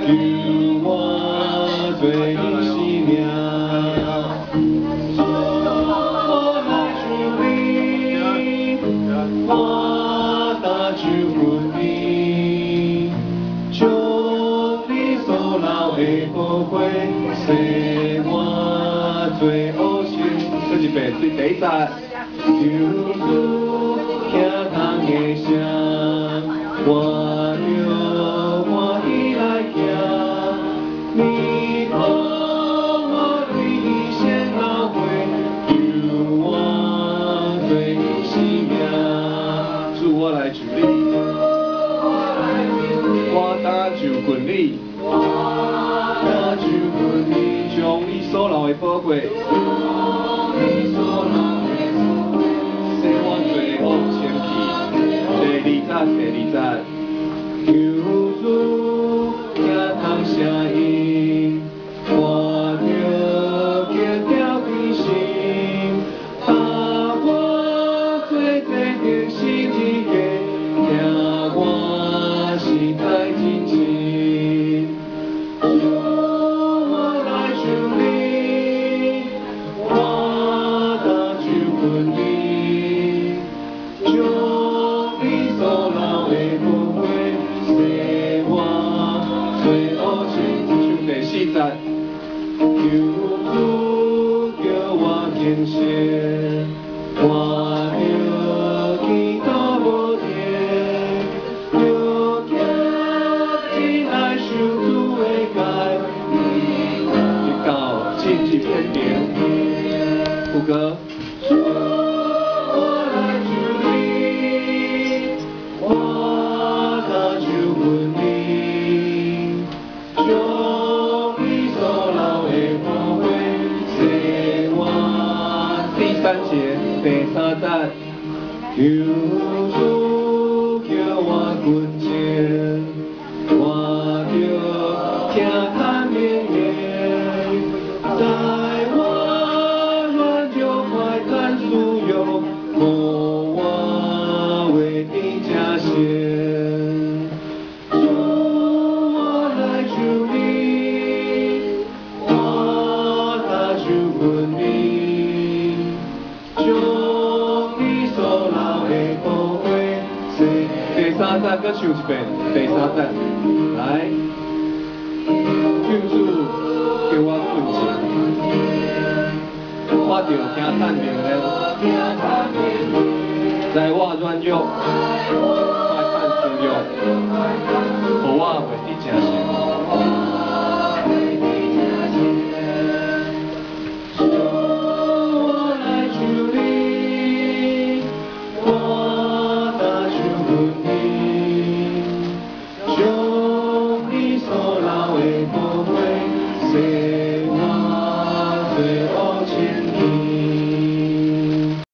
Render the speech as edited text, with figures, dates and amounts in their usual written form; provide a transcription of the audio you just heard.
救我罪人性命。我来救你，我搭救阮你，将你所流的宝血洗我罪恶身。这一遍是第一节。救主听堂的声，我着欢喜来行。你可我对你先流血，救我罪人性命。主我来救你，我搭救滚你，搭救滚你，将你所流的宝血。第二节，救主听堂声音，我着坚定的心，把我最最的心意给，听我心太真情。我来救你，我搭救阮你，将你所流的宝血洗我罪恶身。唱第四节，救主叫我敬虔，我着祈祷无停，着行进来受主的解，直到进入天庭。副歌。第三节，第三节，救主叫我滚前，我着听他绵延，在我软弱快看属有，我为你加献。主我来救你，我搭救滚你。将你所流的宝血洗。第三节，搁唱一遍。第三节，来，救主叫我滚前，我着听坦明的，在我软弱，快看属弱，互我为你正。